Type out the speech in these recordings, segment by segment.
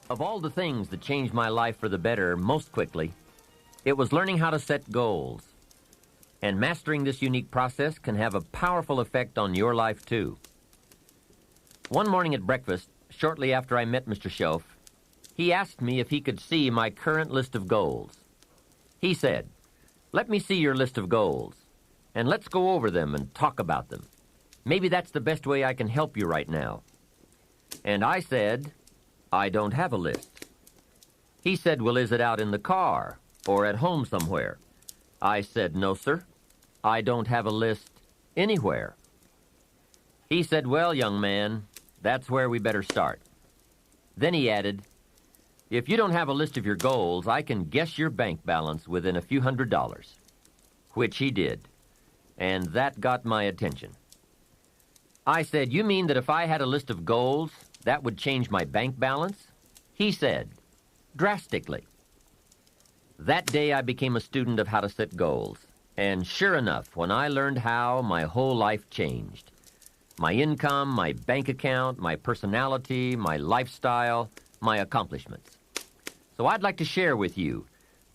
Of all the things that changed my life for the better most quickly, it was learning how to set goals. And mastering this unique process can have a powerful effect on your life, too. One morning at breakfast, shortly after I met Mr. Schoaf, he asked me if he could see my current list of goals. He said, "Let me see your list of goals, and let's go over them and talk about them. Maybe that's the best way I can help you right now." And I said, "I don't have a list." He said, "Well, is it out in the car or at home somewhere?" I said, "No, sir. I don't have a list anywhere." He said, "Well, young man, that's where we better start." Then he added, "If you don't have a list of your goals, I can guess your bank balance within a few $100s, which he did, and that got my attention. I said, "You mean that if I had a list of goals, that would change my bank balance?" He said, "Drastically." That day I became a student of how to set goals, and sure enough, when I learned how, my whole life changed. My income, my bank account, my personality, my lifestyle, my accomplishments. So I'd like to share with you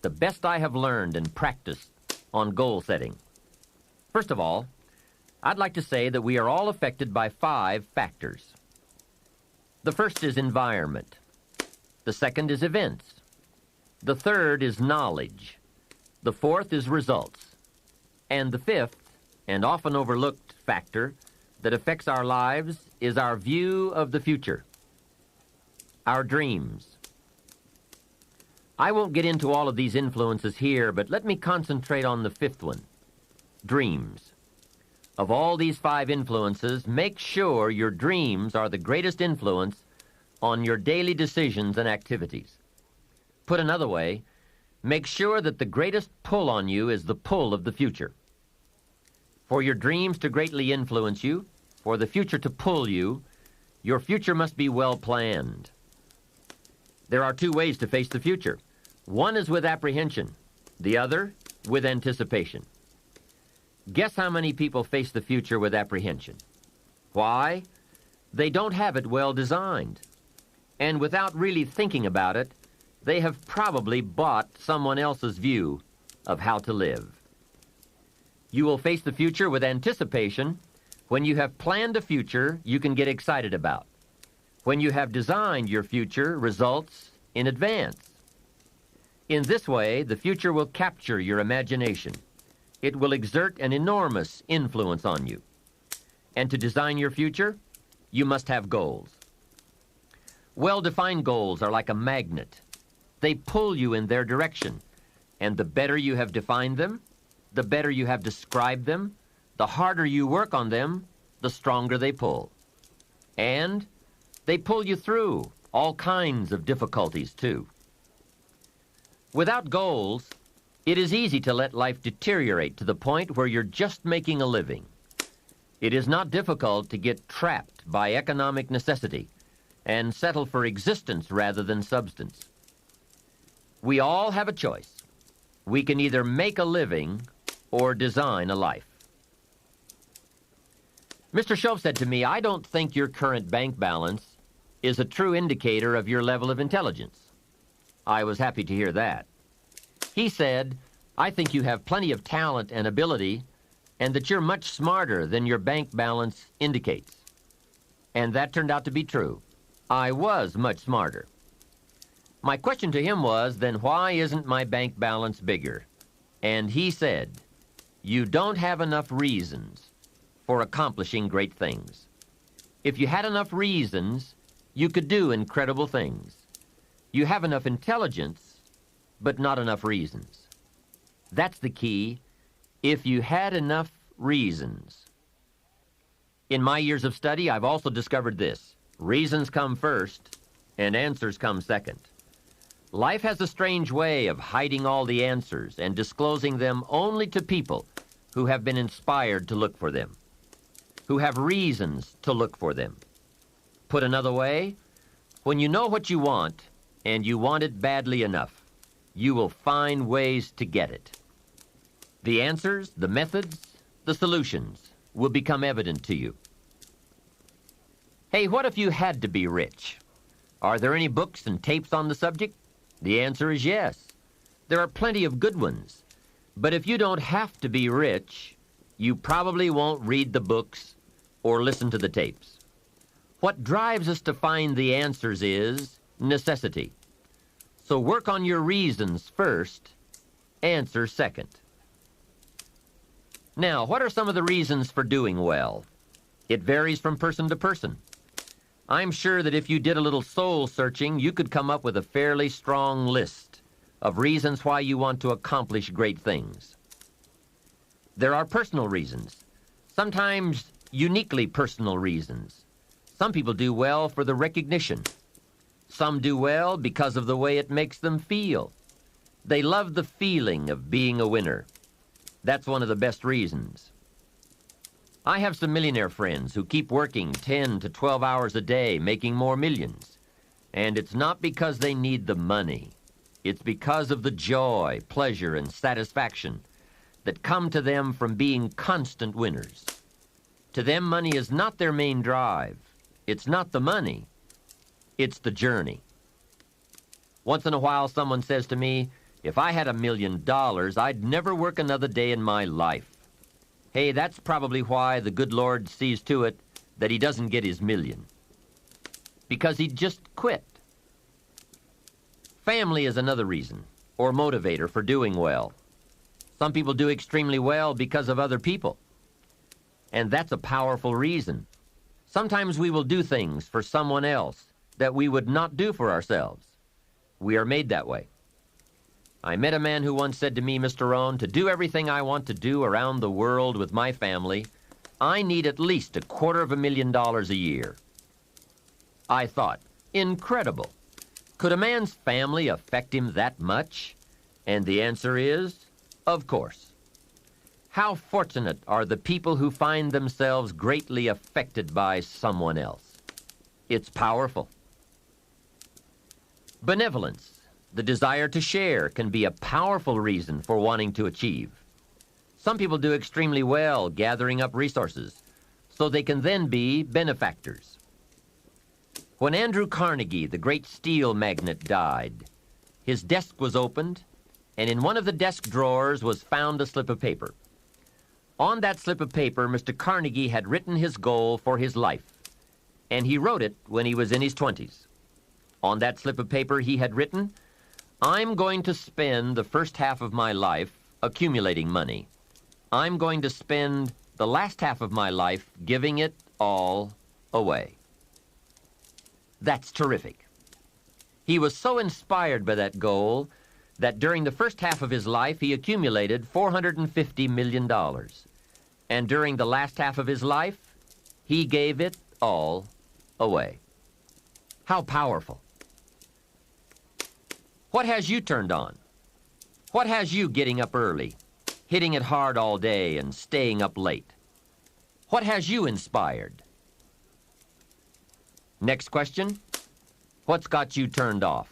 the best I have learned and practiced on goal setting. First of all, I'd like to say that we are all affected by 5 factors. The first is environment. The second is events. The third is knowledge. The fourth is results. And the fifth, and often overlooked factor that affects our lives is our view of the future, our dreams. I won't get into all of these influences here, but let me concentrate on the fifth one, dreams. Of all these 5 influences, make sure your dreams are the greatest influence on your daily decisions and activities. Put another way, make sure that the greatest pull on you is the pull of the future. For your dreams to greatly influence you, for the future to pull you, your future must be well planned. There are 2 ways to face the future. One is with apprehension, the other with anticipation. Guess how many people face the future with apprehension? Why? They don't have it well designed. And without really thinking about it, they have probably bought someone else's view of how to live. You will face the future with anticipation when you have planned a future you can get excited about, when you have designed your future results in advance. In this way, the future will capture your imagination. It will exert an enormous influence on you. And to design your future, you must have goals. Well-defined goals are like a magnet. They pull you in their direction, and the better you have defined them, the better you have described them, the harder you work on them, the stronger they pull. And they pull you through all kinds of difficulties, too. Without goals, it is easy to let life deteriorate to the point where you're just making a living. It is not difficult to get trapped by economic necessity and settle for existence rather than substance. We all have a choice. We can either make a living or design a life. Mr. Schoaf said to me, "I don't think your current bank balance is a true indicator of your level of intelligence." I was happy to hear that. He said, "I think you have plenty of talent and ability, and that you're much smarter than your bank balance indicates." And that turned out to be true. I was much smarter. My question to him was, then why isn't my bank balance bigger? And he said, "You don't have enough reasons for accomplishing great things. If you had enough reasons, you could do incredible things. You have enough intelligence, but not enough reasons." That's the key. If you had enough reasons. In my years of study, I've also discovered this. Reasons come first, and answers come second. Life has a strange way of hiding all the answers and disclosing them only to people who have been inspired to look for them, who have reasons to look for them. Put another way, when you know what you want, and you want it badly enough, you will find ways to get it. The answers, the methods, the solutions will become evident to you. Hey, what if you had to be rich? Are there any books and tapes on the subject? The answer is yes. There are plenty of good ones. But if you don't have to be rich, you probably won't read the books or listen to the tapes. What drives us to find the answers is necessity. So work on your reasons first, answer second. Now, what are some of the reasons for doing well? It varies from person to person. I'm sure that if you did a little soul searching, you could come up with a fairly strong list of reasons why you want to accomplish great things. There are personal reasons, sometimes uniquely personal reasons. Some people do well for the recognition. Some do well because of the way it makes them feel. They love the feeling of being a winner. That's one of the best reasons. I have some millionaire friends who keep working 10 to 12 hours a day, making more millions. And it's not because they need the money. It's because of the joy, pleasure, and satisfaction that come to them from being constant winners. To them, money is not their main drive. It's not the money. It's the journey. Once in a while, someone says to me, if I had $1 million, I'd never work another day in my life. Hey, that's probably why the good Lord sees to it that he doesn't get his million. Because he'd just quit. Family is another reason, or motivator for doing well. Some people do extremely well because of other people. And that's a powerful reason. Sometimes we will do things for someone else that we would not do for ourselves. We are made that way. I met a man who once said to me, Mr. Rohn, to do everything I want to do around the world with my family, I need at least $250,000 a year. I thought, incredible. Could a man's family affect him that much? And the answer is, of course. How fortunate are the people who find themselves greatly affected by someone else. It's powerful. Benevolence. The desire to share can be a powerful reason for wanting to achieve. Some people do extremely well gathering up resources, so they can then be benefactors. When Andrew Carnegie, the great steel magnate, died, his desk was opened, and in one of the desk drawers was found a slip of paper. On that slip of paper, Mr. Carnegie had written his goal for his life, and he wrote it when he was in his 20s. On that slip of paper, he had written, I'm going to spend the first half of my life accumulating money. I'm going to spend the last half of my life giving it all away. That's terrific. He was so inspired by that goal that during the first half of his life, he accumulated $450 million. And during the last half of his life, he gave it all away. How powerful. What has you turned on? What has you getting up early, hitting it hard all day, and staying up late? What has you inspired? Next question. What's got you turned off?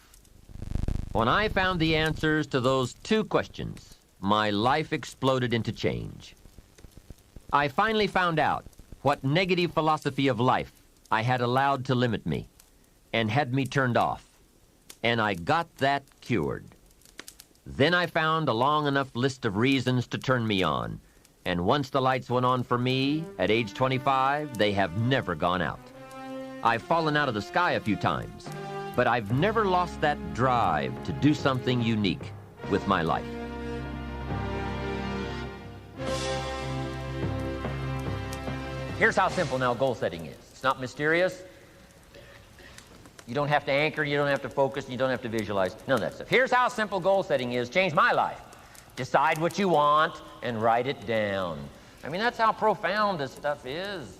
When I found the answers to those two questions, my life exploded into change. I finally found out what negative philosophy of life I had allowed to limit me and had me turned off. And I got that cured. Then I found a long enough list of reasons to turn me on. And once the lights went on for me, at age 25, they have never gone out. I've fallen out of the sky a few times, but I've never lost that drive to do something unique with my life. Here's how simple now goal setting is. It's not mysterious. You don't have to anchor, you don't have to focus, you don't have to visualize, none of that stuff. Here's how simple goal setting is. Changed my life. Decide what you want and write it down. I mean, that's how profound this stuff is.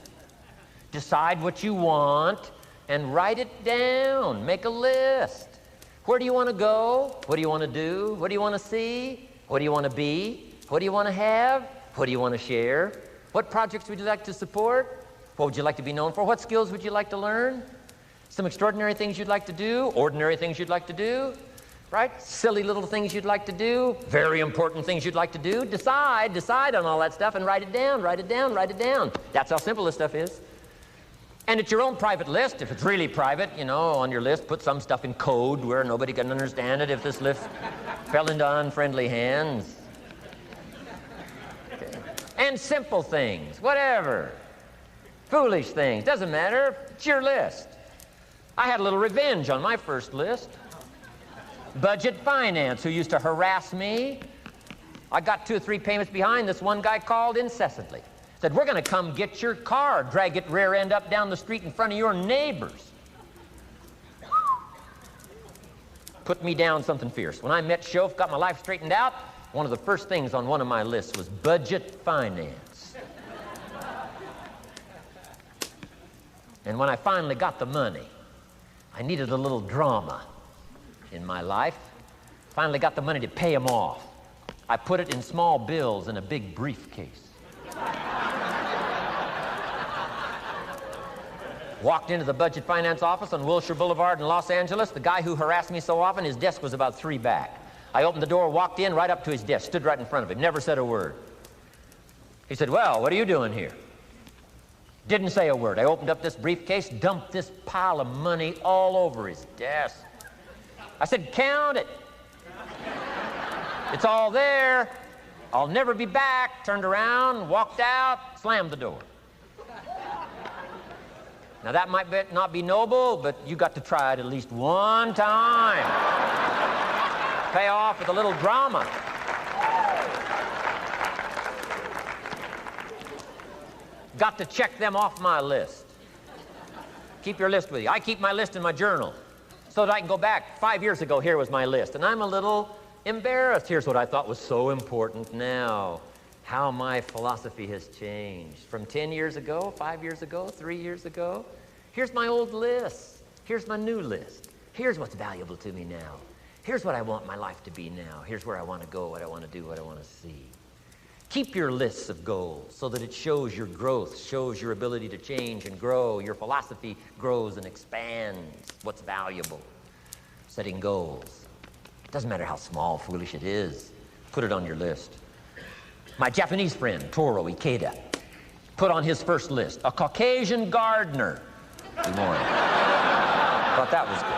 Decide what you want and write it down. Make a list. Where do you want to go? What do you want to do? What do you want to see? What do you want to be? What do you want to have? What do you want to share? What projects would you like to support? What would you like to be known for? What skills would you like to learn? Some extraordinary things you'd like to do, ordinary things you'd like to do, right? Silly little things you'd like to do, very important things you'd like to do. Decide on all that stuff and write it down, write it down, write it down. That's how simple this stuff is. And it's your own private list. If it's really private, you know, on your list, put some stuff in code where nobody can understand it if this list fell into unfriendly hands. Okay. And simple things, whatever. Foolish things, doesn't matter. It's your list. I had a little revenge on my first list. Budget finance, who used to harass me. I got 2 or 3 payments behind. This one guy called incessantly. Said, we're going to come get your car, drag it rear end up down the street in front of your neighbors. Put me down something fierce. When I met Schoaf, got my life straightened out, one of the first things on one of my lists was budget finance. And when I finally got the money, I needed a little drama in my life. Finally got the money to pay him off. I put it in small bills in a big briefcase. Walked into the budget finance office on Wilshire Boulevard in Los Angeles. The guy who harassed me so often, his desk was about 3 back. I opened the door, walked in, right up to his desk, stood right in front of him, never said a word. He said, well, what are you doing here? Didn't say a word. I opened up this briefcase, dumped this pile of money all over his desk. I said, count it. It's all there. I'll never be back. Turned around, walked out, slammed the door. Now that might not be noble, but you got to try it at least one time. Pay off with a little drama. Got to check them off my list. Keep your list with you. I keep my list in my journal so that I can go back. 5 years ago, here was my list, and I'm a little embarrassed. Here's what I thought was so important now. How my philosophy has changed. From 10 years ago, 5 years ago, 3 years ago. Here's my old list. Here's my new list. Here's what's valuable to me now. Here's what I want my life to be now. Here's where I want to go, what I want to do, what I want to see. Keep your lists of goals so that it shows your growth, shows your ability to change and grow. Your philosophy grows and expands what's valuable. Setting goals. It doesn't matter how small, foolish it is. Put it on your list. My Japanese friend, Toro Ikeda, put on his first list, a Caucasian gardener. Good morning. Thought that was good.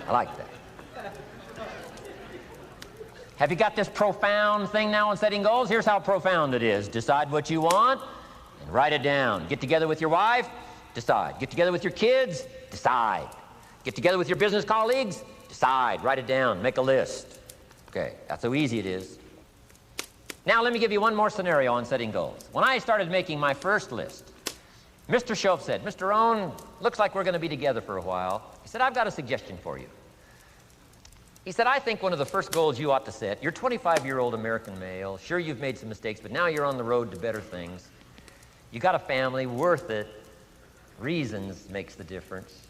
I like that. Have you got this profound thing now on setting goals? Here's how profound it is. Decide what you want and write it down. Get together with your wife, decide. Get together with your kids, decide. Get together with your business colleagues, decide. Write it down, make a list. Okay, that's how easy it is. Now let me give you one more scenario on setting goals. When I started making my first list, Mr. Schoaf said, Mr. Rohn, looks like we're going to be together for a while. He said, I've got a suggestion for you. He said, I think one of the first goals you ought to set, you're a 25-year-old American male, sure you've made some mistakes, but now you're on the road to better things. You got a family, worth it. Reasons makes the difference.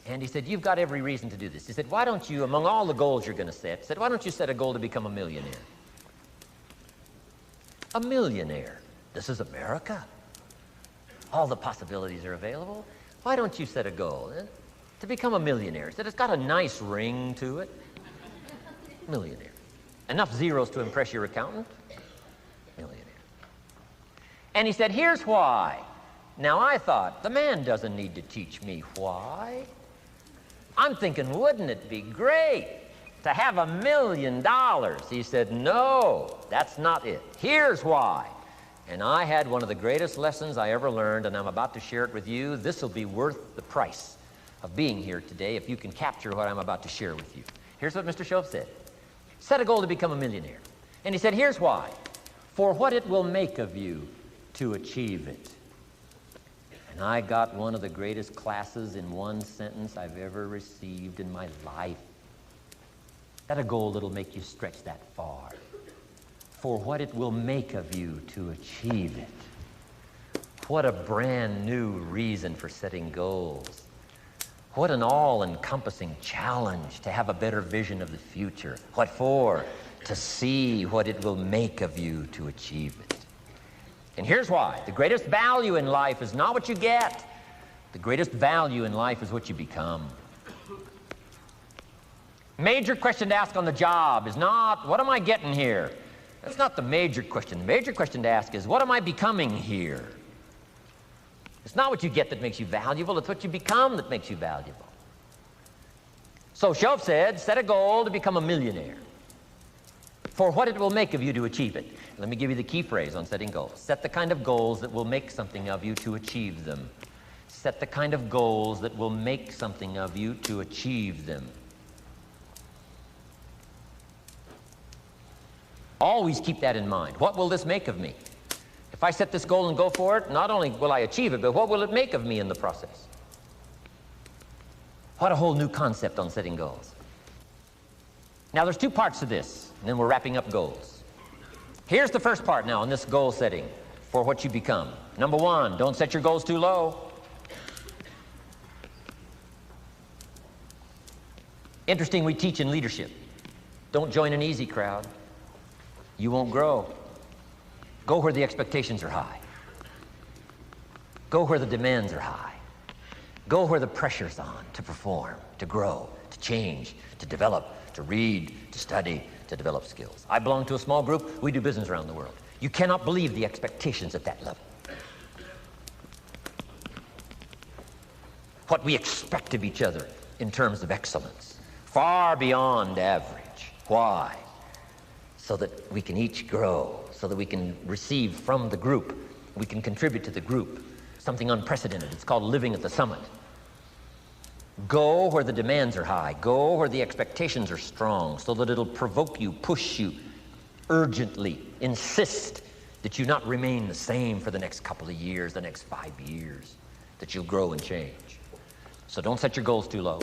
And he said, you've got every reason to do this. He said, why don't you, among all the goals you're going to set, said, why don't you set a goal to become a millionaire? A millionaire. This is America. All the possibilities are available. Why don't you set a goal to become a millionaire? He said, it's got a nice ring to it. Millionaire. Enough zeros to impress your accountant? Millionaire. And he said, here's why. Now I thought, the man doesn't need to teach me why. I'm thinking, wouldn't it be great to have $1 million? He said, no, that's not it. Here's why. And I had one of the greatest lessons I ever learned, and I'm about to share it with you. This will be worth the price of being here today if you can capture what I'm about to share with you. Here's what Mr. Schoaf said. Set a goal to become a millionaire. And he said, here's why. For what it will make of you to achieve it. And I got one of the greatest classes in one sentence I've ever received in my life. Set a goal that'll make you stretch that far. For what it will make of you to achieve it. What a brand new reason for setting goals. What an all-encompassing challenge to have a better vision of the future. What for? To see what it will make of you to achieve it. And here's why. The greatest value in life is not what you get. The greatest value in life is what you become. Major question to ask on the job is not, what am I getting here? That's not the major question. The major question to ask is, what am I becoming here? It's not what you get that makes you valuable, it's what you become that makes you valuable. So Shoaff said, set a goal to become a millionaire, for what it will make of you to achieve it. Let me give you the key phrase on setting goals. Set the kind of goals that will make something of you to achieve them. Set the kind of goals that will make something of you to achieve them. Always keep that in mind. What will this make of me? If I set this goal and go for it, not only will I achieve it, but what will it make of me in the process? What a whole new concept on setting goals. Now, there's two parts to this, and then we're wrapping up goals. Here's the first part now in this goal setting for what you become. Number one, don't set your goals too low. Interesting, we teach in leadership. Don't join an easy crowd. You won't grow. Go where the expectations are high. Go where the demands are high. Go where the pressure's on to perform, to grow, to change, to develop, to read, to study, to develop skills. I belong to a small group. We do business around the world. You cannot believe the expectations at that level. What we expect of each other in terms of excellence, far beyond average. Why? So that we can each grow, so that we can receive from the group, we can contribute to the group. Something unprecedented. It's called living at the summit. Go where the demands are high. Go where the expectations are strong, so that it'll provoke you, push you, urgently insist that you not remain the same for the next couple of years, the next 5 years, that you'll grow and change. So don't set your goals too low.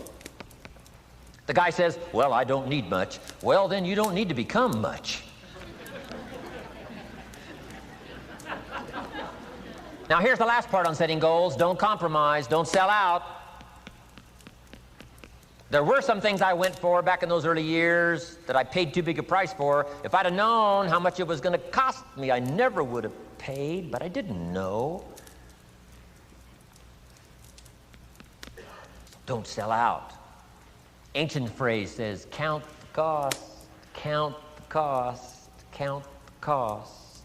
The guy says, well, I don't need much. Well, then you don't need to become much. Now, here's the last part on setting goals. Don't compromise. Don't sell out. There were some things I went for back in those early years that I paid too big a price for. If I'd have known how much it was going to cost me, I never would have paid, but I didn't know. Don't sell out. Ancient phrase says, count the cost, count the cost, count the cost.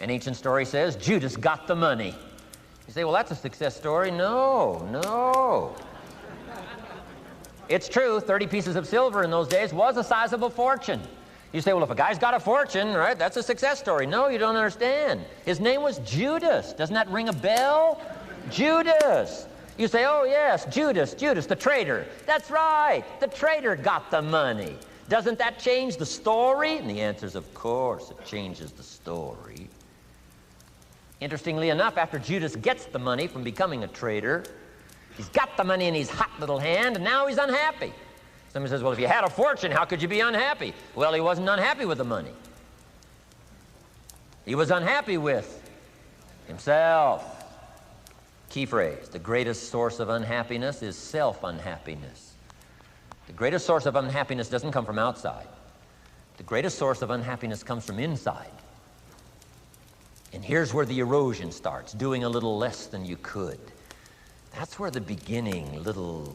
An ancient story says, Judas got the money. You say, well, that's a success story. No. It's true, 30 pieces of silver in those days was a sizable fortune. You say, well, if a guy's got a fortune, right, that's a success story. No, you don't understand. His name was Judas. Doesn't that ring a bell? Judas. You say, oh, yes, Judas, the traitor. That's right, the traitor got the money. Doesn't that change the story? And the answer is, of course, it changes the story. Interestingly enough, after Judas gets the money from becoming a traitor, he's got the money in his hot little hand, and now he's unhappy. Somebody says, well, if you had a fortune, how could you be unhappy? Well, he wasn't unhappy with the money. He was unhappy with himself. Key phrase, the greatest source of unhappiness is self-unhappiness. The greatest source of unhappiness doesn't come from outside. The greatest source of unhappiness comes from inside. And here's where the erosion starts, doing a little less than you could. That's where the beginning little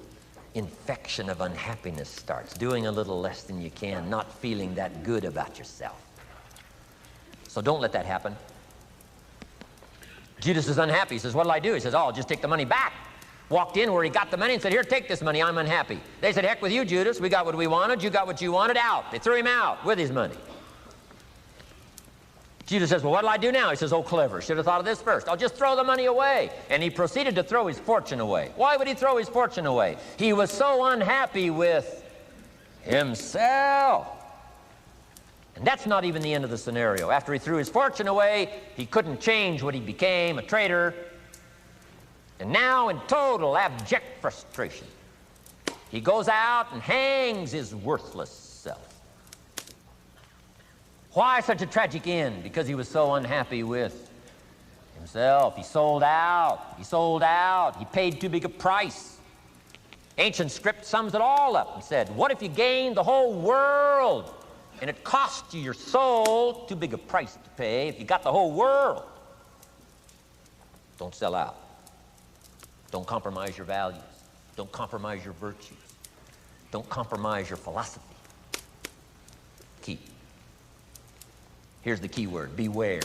infection of unhappiness starts, doing a little less than you can, not feeling that good about yourself. So don't let that happen. Judas is unhappy. He says, what'll I do? He says, oh, I'll just take the money back. Walked in where he got the money and said, here, take this money, I'm unhappy. They said, heck with you, Judas. We got what we wanted. You got what you wanted. Out. They threw him out with his money. Judas says, well, what'll I do now? He says, oh, clever. Should have thought of this first. I'll just throw the money away. And he proceeded to throw his fortune away. Why would he throw his fortune away? He was so unhappy with himself. And that's not even the end of the scenario. After he threw his fortune away, he couldn't change what he became, a traitor. And now, in total abject frustration, he goes out and hangs his worthless self. Why such a tragic end? Because he was so unhappy with himself. He sold out. He sold out. He paid too big a price. Ancient script sums it all up and said, what if you gained the whole world and it cost you your soul? Too big a price to pay if you got the whole world. Don't sell out. Don't compromise your values. Don't compromise your virtues. Don't compromise your philosophy. Here's the key word, beware.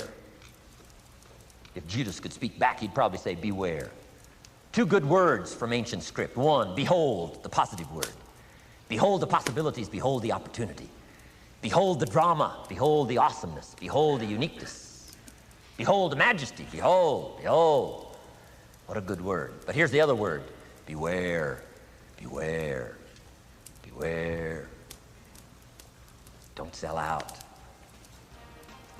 If Judas could speak back, he'd probably say beware. Two good words from ancient script. One, behold, the positive word. Behold the possibilities, behold the opportunity. Behold the drama, behold the awesomeness, behold the uniqueness. Behold the majesty, behold, behold. What a good word. But here's the other word, beware, beware, beware. Don't sell out.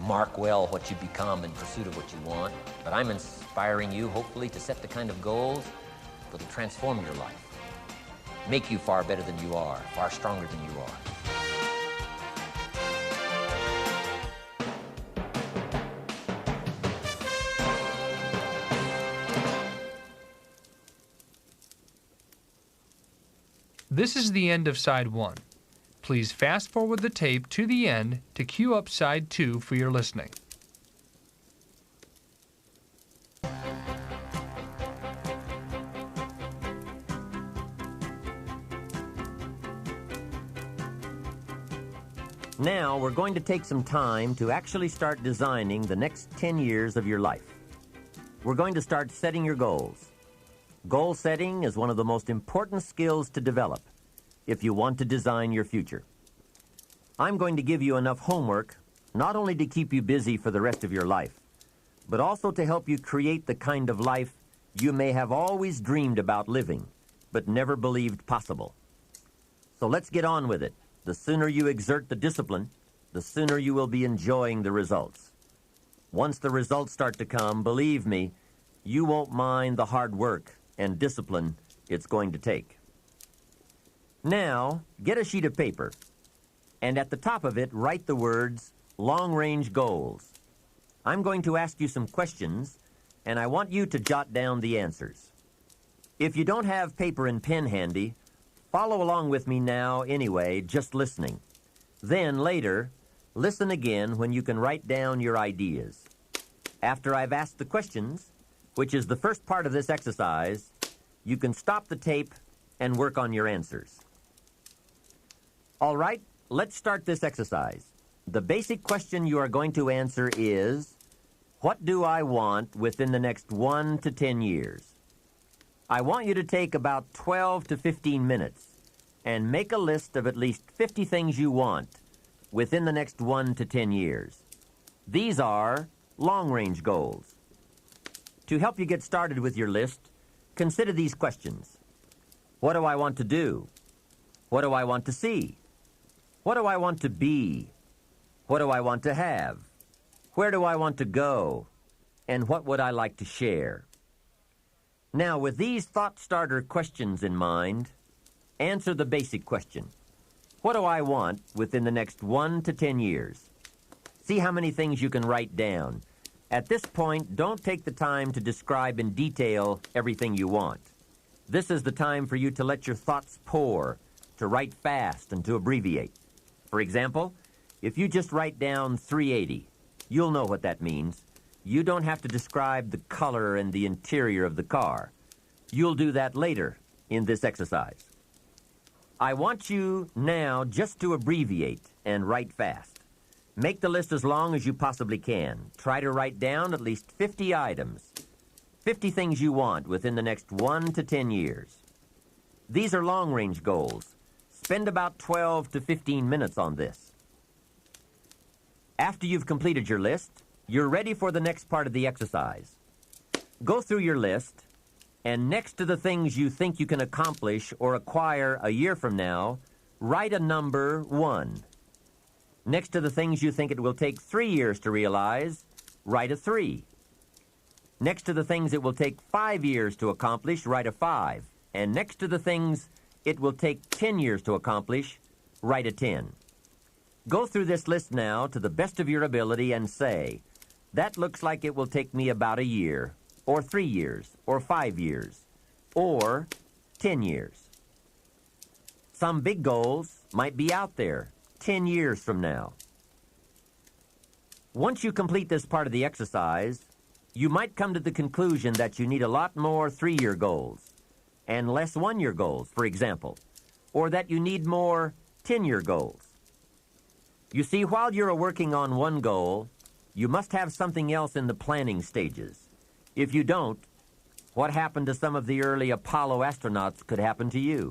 Mark well what you become in pursuit of what you want. But I'm inspiring you, hopefully, to set the kind of goals that will transform your life. Make you far better than you are, far stronger than you are. This is the end of side 1. Please fast forward the tape to the end to cue up side 2 for your listening. Now we're going to take some time to actually start designing the next 10 years of your life. We're going to start setting your goals. Goal setting is one of the most important skills to develop if you want to design your future. I'm going to give you enough homework not only to keep you busy for the rest of your life, but also to help you create the kind of life you may have always dreamed about living, but never believed possible. So let's get on with it. The sooner you exert the discipline, the sooner you will be enjoying the results. Once the results start to come, believe me, you won't mind the hard work and discipline it's going to take. Now, get a sheet of paper, and at the top of it, write the words, long-range goals. I'm going to ask you some questions, and I want you to jot down the answers. If you don't have paper and pen handy, follow along with me now anyway, just listening. Then, later, listen again when you can write down your ideas. After I've asked the questions, which is the first part of this exercise, you can stop the tape and work on your answers. All right, let's start this exercise. The basic question you are going to answer is, what do I want within the next 1 to 10 years? I want you to take about 12 to 15 minutes and make a list of at least 50 things you want within the next 1 to 10 years. These are long-range goals. To help you get started with your list, consider these questions. What do I want to do? What do I want to see? What do I want to be? What do I want to have? Where do I want to go? And what would I like to share? Now, with these thought-starter questions in mind, answer the basic question. What do I want within the next 1 to 10 years? See how many things you can write down. At this point, don't take the time to describe in detail everything you want. This is the time for you to let your thoughts pour, to write fast and to abbreviate. For example, if you just write down 380, you'll know what that means. You don't have to describe the color and the interior of the car. You'll do that later in this exercise. I want you now just to abbreviate and write fast. Make the list as long as you possibly can. Try to write down at least 50 items, 50 things you want within the next 1 to 10 years. These are long-range goals. Spend about 12 to 15 minutes on this. After you've completed your list, you're ready for the next part of the exercise. Go through your list, and next to the things you think you can accomplish or acquire a year from now, write a number 1. Next to the things you think it will take 3 years to realize, write a 3. Next to the things it will take 5 years to accomplish, write a 5. And next to the things it will take 10 years to accomplish, write a 10. Go through this list now to the best of your ability and say, that looks like it will take me about a year, or 3 years, or 5 years, or 10 years. Some big goals might be out there 10 years from now. Once you complete this part of the exercise, you might come to the conclusion that you need a lot more 3-year goals and less 1-year goals, for example, or that you need more 10-year goals. You see, while you're working on one goal, you must have something else in the planning stages. If you don't, what happened to some of the early Apollo astronauts could happen to you.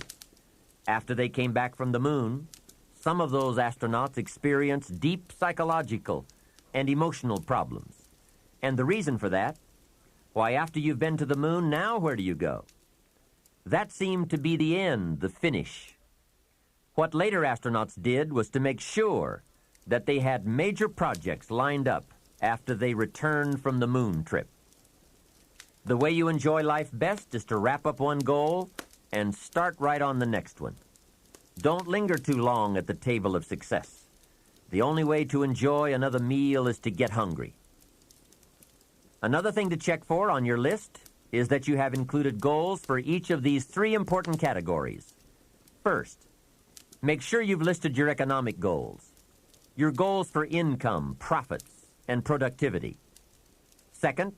After they came back from the moon, some of those astronauts experienced deep psychological and emotional problems. And the reason for that? Why, after you've been to the moon, now where do you go? That seemed to be the end, the finish. What later astronauts did was to make sure that they had major projects lined up after they returned from the moon trip. The way you enjoy life best is to wrap up one goal and start right on the next one. Don't linger too long at the table of success. The only way to enjoy another meal is to get hungry. Another thing to check for on your list is that you have included goals for each of these three important categories. First, make sure you've listed your economic goals, your goals for income, profits, and productivity. Second,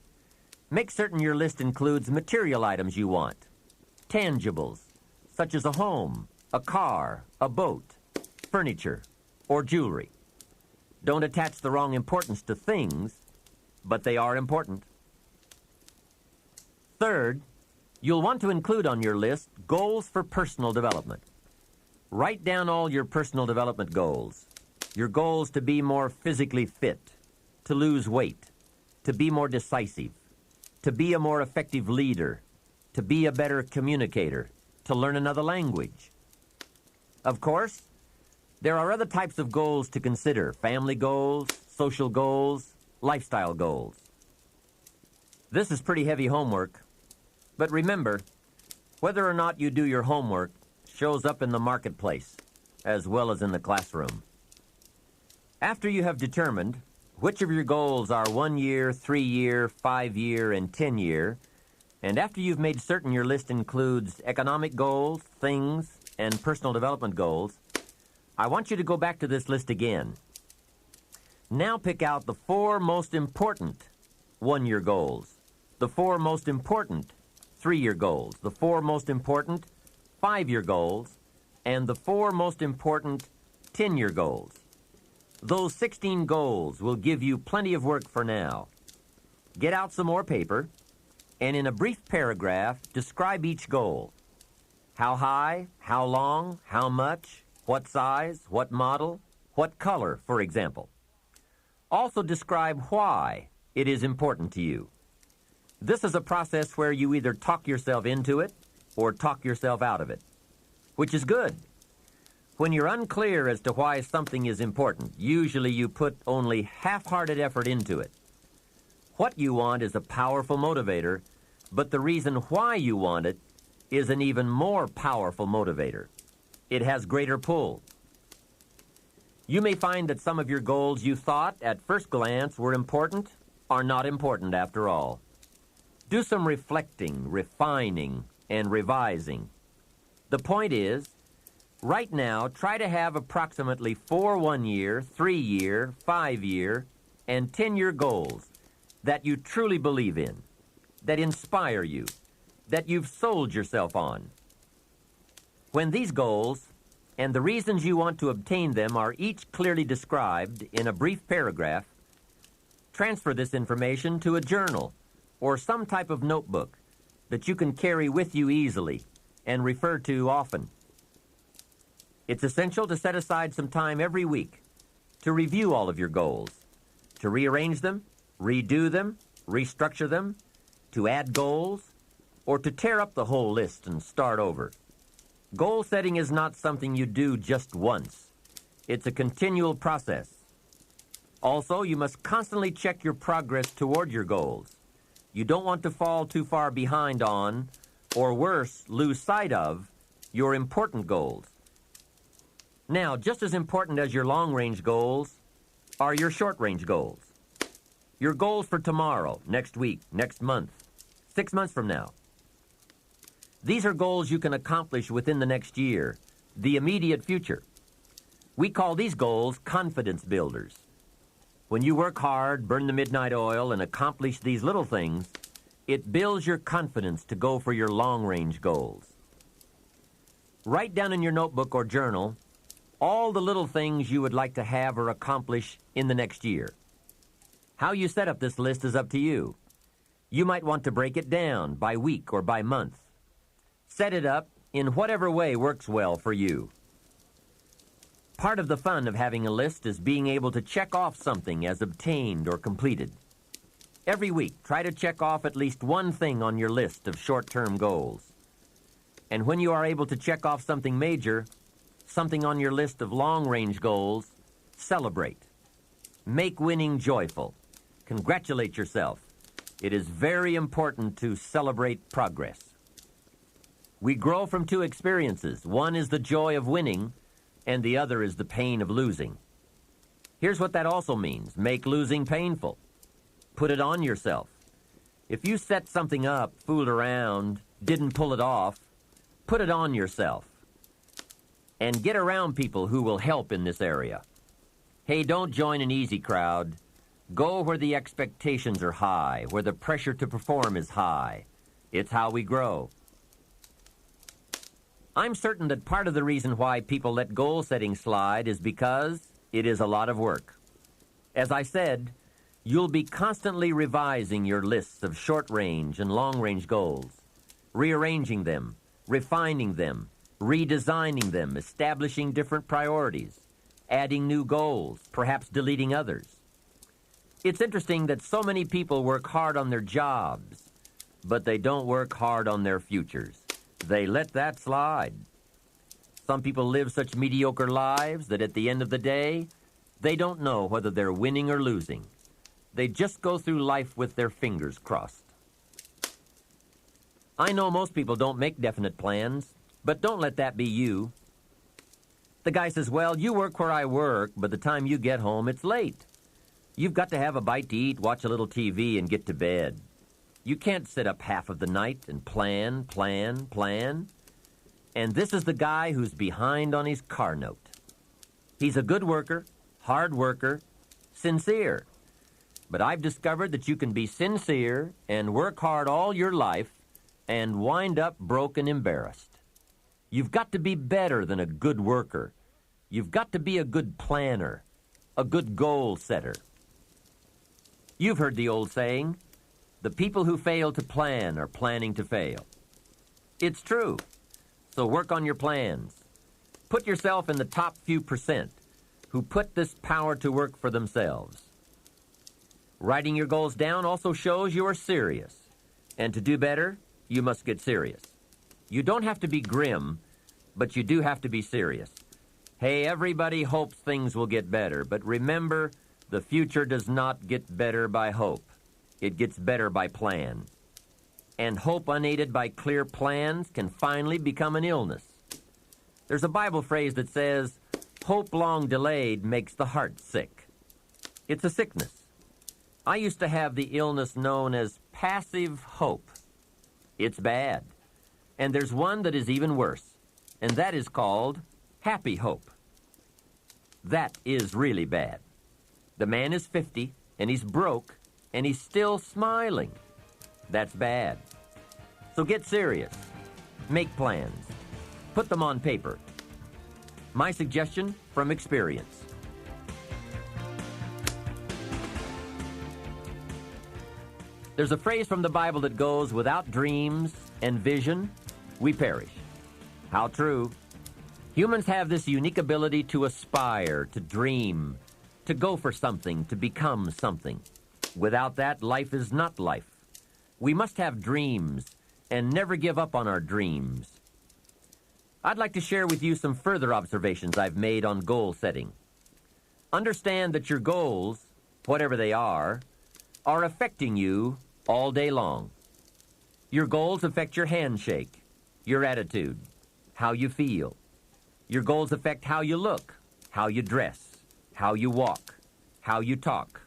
make certain your list includes material items you want, tangibles, such as a home, a car, a boat, furniture, or jewelry. Don't attach the wrong importance to things, but they are important. Third, you'll want to include on your list goals for personal development. Write down all your personal development goals. Your goals to be more physically fit, to lose weight, to be more decisive, to be a more effective leader, to be a better communicator, to learn another language. Of course, there are other types of goals to consider: family goals, social goals, lifestyle goals. This is pretty heavy homework, but remember, whether or not you do your homework shows up in the marketplace as well as in the classroom. After you have determined which of your goals are 1 year, 3 year, 5 year, and 10 year, and after you've made certain your list includes economic goals, things, and personal development goals, I want you to go back to this list again. Now pick out the 4 most important 1-year goals, the 4 most important 3-year goals, the 4 most important 5-year goals, and the 4 most important 10-year goals. Those 16 goals will give you plenty of work for now. Get out some more paper, and in a brief paragraph, describe each goal. How high, how long, how much, what size, what model, what color, for example. Also describe why it is important to you. This is a process where you either talk yourself into it or talk yourself out of it, which is good. When you're unclear as to why something is important, usually you put only half-hearted effort into it. What you want is a powerful motivator, but the reason why you want it is an even more powerful motivator. It has greater pull. You may find that some of your goals you thought at first glance were important are not important after all. Do some reflecting, refining, and revising. The point is, right now, try to have approximately 4 1-year, 3-year, 5-year, and 10-year goals that you truly believe in, that inspire you, that you've sold yourself on. When these goals and the reasons you want to obtain them are each clearly described in a brief paragraph, transfer this information to a journal or some type of notebook that you can carry with you easily and refer to often. It's essential to set aside some time every week to review all of your goals, to rearrange them, redo them, restructure them, to add goals, or to tear up the whole list and start over. Goal setting is not something you do just once. It's a continual process. Also, you must constantly check your progress toward your goals. You don't want to fall too far behind on, or worse, lose sight of, your important goals. Now, just as important as your long-range goals are your short-range goals. Your goals for tomorrow, next week, next month, 6 months from now. These are goals you can accomplish within the next year, the immediate future. We call these goals confidence builders. When you work hard, burn the midnight oil, and accomplish these little things, it builds your confidence to go for your long-range goals. Write down in your notebook or journal all the little things you would like to have or accomplish in the next year. How you set up this list is up to you. You might want to break it down by week or by month. Set it up in whatever way works well for you. Part of the fun of having a list is being able to check off something as obtained or completed. Every week, try to check off at least one thing on your list of short-term goals. And when you are able to check off something major, something on your list of long-range goals, celebrate. Make winning joyful. Congratulate yourself. It is very important to celebrate progress. We grow from two experiences. One is the joy of winning, and the other is the pain of losing. Here's what that also means. Make losing painful. Put it on yourself. If you set something up, fooled around, didn't pull it off, put it on yourself. And get around people who will help in this area. Hey, don't join an easy crowd. Go where the expectations are high, where the pressure to perform is high. It's how we grow. I'm certain that part of the reason why people let goal setting slide is because it is a lot of work. As I said, you'll be constantly revising your lists of short-range and long-range goals, rearranging them, refining them, redesigning them, establishing different priorities, adding new goals, perhaps deleting others. It's interesting that so many people work hard on their jobs, but they don't work hard on their futures. They let that slide. Some people live such mediocre lives that at the end of the day, they don't know whether they're winning or losing. They just go through life with their fingers crossed. I know most people don't make definite plans, but don't let that be you. The guy says, well, you work where I work, but the time you get home, it's late. You've got to have a bite to eat, watch a little TV, and get to bed. You can't sit up half of the night and plan. And this is the guy who's behind on his car note. He's a good worker, hard worker, sincere. But I've discovered that you can be sincere and work hard all your life and wind up broke and embarrassed. You've got to be better than a good worker. You've got to be a good planner, a good goal setter. You've heard the old saying, the people who fail to plan are planning to fail. It's true. So work on your plans. Put yourself in the top few percent who put this power to work for themselves. Writing your goals down also shows you are serious. And to do better, you must get serious. You don't have to be grim, but you do have to be serious. Hey, everybody hopes things will get better, but remember, the future does not get better by hope. It gets better by plan. And hope unaided by clear plans can finally become an illness. There's a Bible phrase that says, hope long delayed makes the heart sick. It's a sickness. I used to have the illness known as passive hope. It's bad. And there's one that is even worse, and that is called happy hope. That is really bad. The man is 50, and he's broke, and he's still smiling. That's bad. So get serious. Make plans. Put them on paper. My suggestion from experience. There's a phrase from the Bible that goes, without dreams and vision, we perish. How true. Humans have this unique ability to aspire, to dream, to go for something, to become something. Without that, life is not life. We must have dreams and never give up on our dreams. I'd like to share with you some further observations I've made on goal setting. Understand that your goals, whatever they are affecting you all day long. Your goals affect your handshake, your attitude, how you feel. Your goals affect how you look, how you dress, how you walk, how you talk.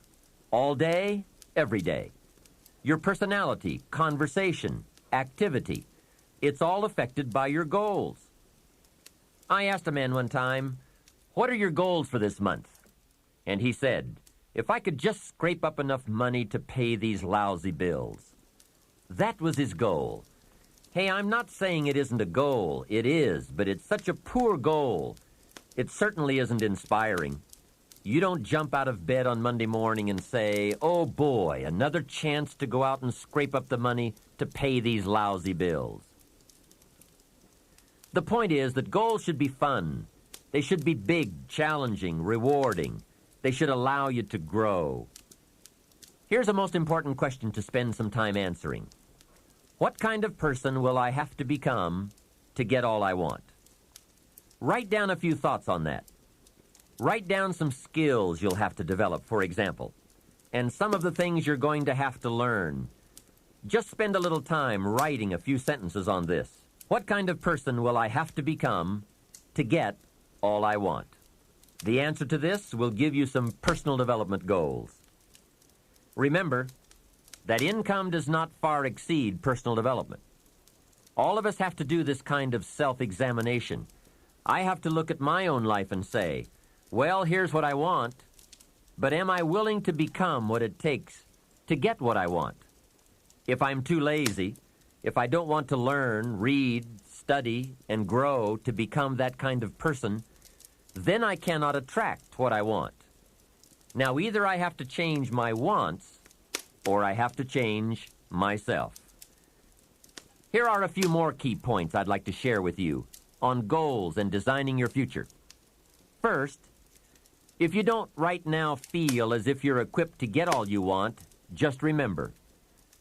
All day, every day. Your personality, conversation, activity. It's all affected by your goals. I asked a man one time, what are your goals for this month? And he said, if I could just scrape up enough money to pay these lousy bills. That was his goal. Hey, I'm not saying it isn't a goal. It is, but it's such a poor goal. It certainly isn't inspiring. You don't jump out of bed on Monday morning and say, "Oh boy, another chance to go out and scrape up the money to pay these lousy bills." The point is that goals should be fun. They should be big, challenging, rewarding. They should allow you to grow. Here's a most important question to spend some time answering. What kind of person will I have to become to get all I want? Write down a few thoughts on that. Write down some skills you'll have to develop, for example, and some of the things you're going to have to learn. Just spend a little time writing a few sentences on this. What kind of person will I have to become to get all I want? The answer to this will give you some personal development goals. Remember that income does not far exceed personal development. All of us have to do this kind of self-examination. I have to look at my own life and say, well, here's what I want, but am I willing to become what it takes to get what I want? If I'm too lazy, if I don't want to learn, read, study, and grow to become that kind of person, then I cannot attract what I want. Now, either I have to change my wants, or I have to change myself. Here are a few more key points I'd like to share with you on goals and designing your future. First, if you don't right now feel as if you're equipped to get all you want, just remember,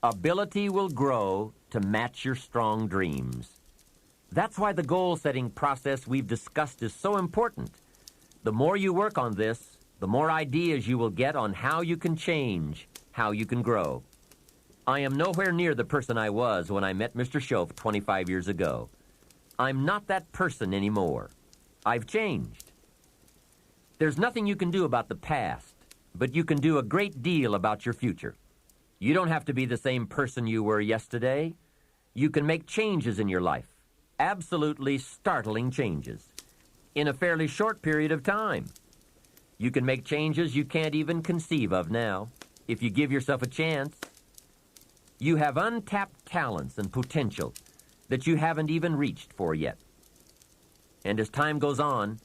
ability will grow to match your strong dreams. That's why the goal-setting process we've discussed is so important. The more you work on this, the more ideas you will get on how you can change, how you can grow. I am nowhere near the person I was when I met Mr. Schoaf 25 years ago. I'm not that person anymore. I've changed. There's nothing you can do about the past, but you can do a great deal about your future. You don't have to be the same person you were yesterday. You can make changes in your life, absolutely startling changes, in a fairly short period of time. You can make changes you can't even conceive of now, if you give yourself a chance. You have untapped talents and potential that you haven't even reached for yet. And as time goes on,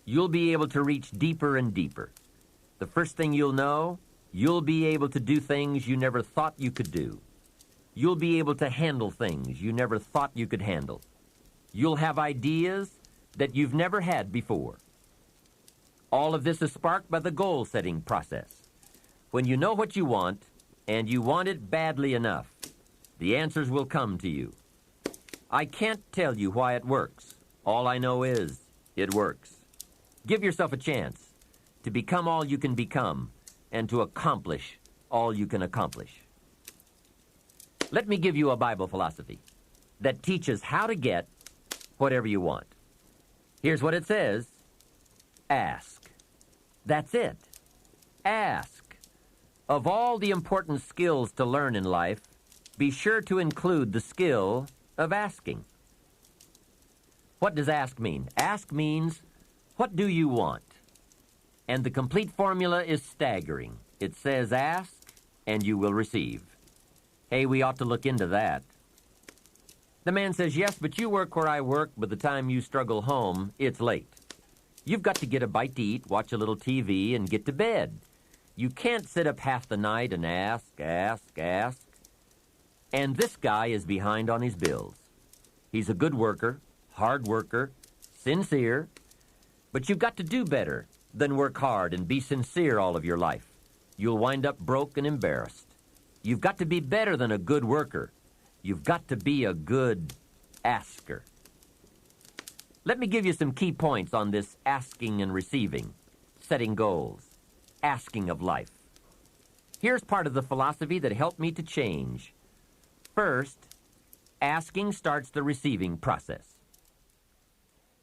you'll be able to reach deeper and deeper. The first thing you'll know, you'll be able to do things you never thought you could do. You'll be able to handle things you never thought you could handle. You'll have ideas that you've never had before. All of this is sparked by the goal-setting process. When you know what you want, and you want it badly enough, the answers will come to you. I can't tell you why it works. All I know is it works. Give yourself a chance to become all you can become and to accomplish all you can accomplish. Let me give you a Bible philosophy that teaches how to get whatever you want. Here's what it says. Ask. That's it. Ask. Of all the important skills to learn in life, be sure to include the skill of asking. What does ask mean? Ask means, what do you want? And the complete formula is staggering. It says ask, and you will receive. Hey, we ought to look into that. The man says, yes, but you work where I work. By the time you struggle home, it's late. You've got to get a bite to eat, watch a little TV, and get to bed. You can't sit up half the night and ask. And this guy is behind on his bills. He's a good worker, hard worker, sincere, but you've got to do better than work hard and be sincere all of your life. You'll wind up broke and embarrassed. You've got to be better than a good worker. You've got to be a good asker. Let me give you some key points on this asking and receiving, setting goals, asking of life. Here's part of the philosophy that helped me to change. First, asking starts the receiving process.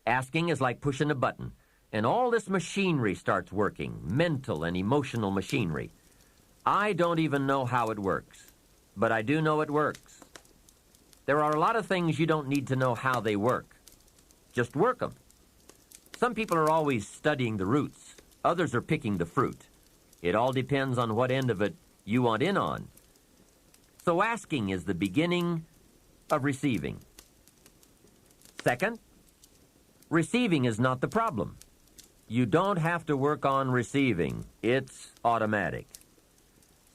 Asking is like pushing a button, and all this machinery starts working, mental and emotional machinery. I don't even know how it works, but I do know it works. There are a lot of things you don't need to know how they work. Just work them. Some people are always studying the roots. Others are picking the fruit. It all depends on what end of it you want in on. So asking is the beginning of receiving. Second, receiving is not the problem. You don't have to work on receiving. It's automatic.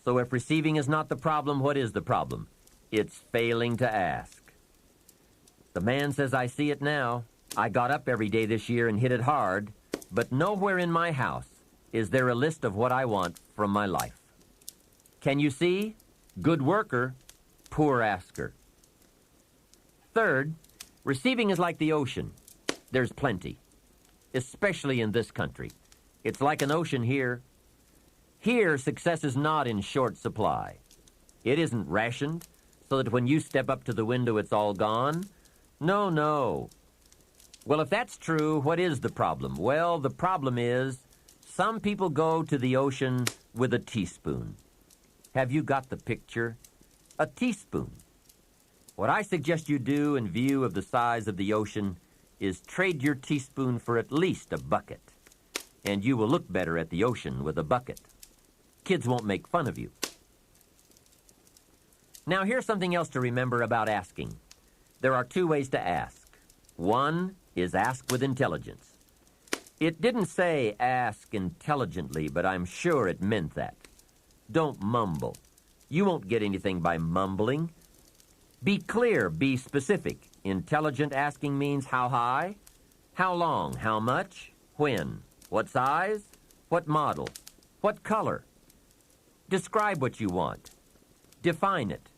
So if receiving is not the problem, what is the problem? It's failing to ask. The man says, I see it now. I got up every day this year and hit it hard, but nowhere in my house is there a list of what I want from my life. Can you see? Good worker, poor asker. Third, receiving is like the ocean. There's plenty, especially in this country. It's like an ocean here. Here, success is not in short supply. It isn't rationed so that when you step up to the window, it's all gone. No, no. Well, if that's true, what is the problem? Well, the problem is some people go to the ocean with a teaspoon. Have you got the picture? A teaspoon. What I suggest you do in view of the size of the ocean is trade your teaspoon for at least a bucket, and you will look better at the ocean with a bucket. Kids won't make fun of you. Now, here's something else to remember about asking. There are two ways to ask. One is ask with intelligence. It didn't say ask intelligently, but I'm sure it meant that. Don't mumble. You won't get anything by mumbling. Be clear, be specific. Intelligent asking means how high, how long, how much, when, what size, what model, what color. Describe what you want. Define it.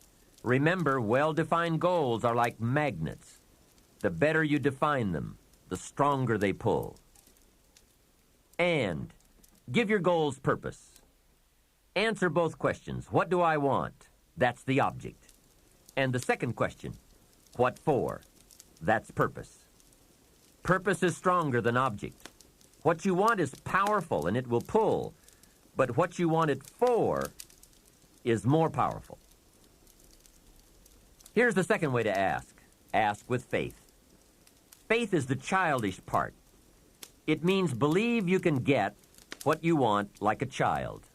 Remember, well-defined goals are like magnets. The better you define them, the stronger they pull. And give your goals purpose. Answer both questions. What do I want? That's the object. And the second question, what for? That's purpose. Purpose is stronger than object. What you want is powerful and it will pull, but what you want it for is more powerful. Here's the second way to ask. Ask with faith. Faith is the childish part. It means believe you can get what you want like a child,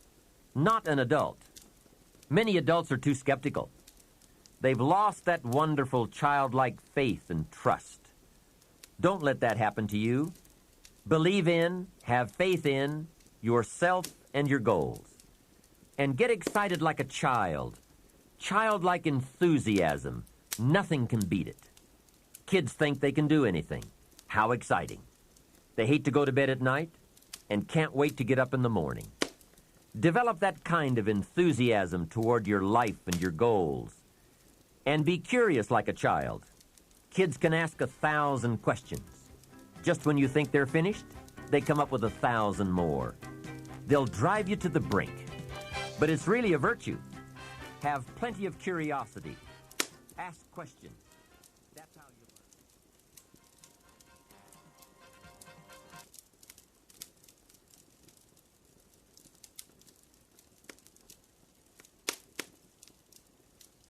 not an adult. Many adults are too skeptical. They've lost that wonderful childlike faith and trust. Don't let that happen to you. Believe in, have faith in yourself and your goals. And get excited like a child. Childlike enthusiasm. Nothing can beat it. Kids think they can do anything. How exciting. They hate to go to bed at night and can't wait to get up in the morning. Develop that kind of enthusiasm toward your life and your goals. And be curious like a child. Kids can ask 1,000 questions. Just when you think they're finished, they come up with 1,000 more. They'll drive you to the brink. But it's really a virtue. Have plenty of curiosity. Ask questions.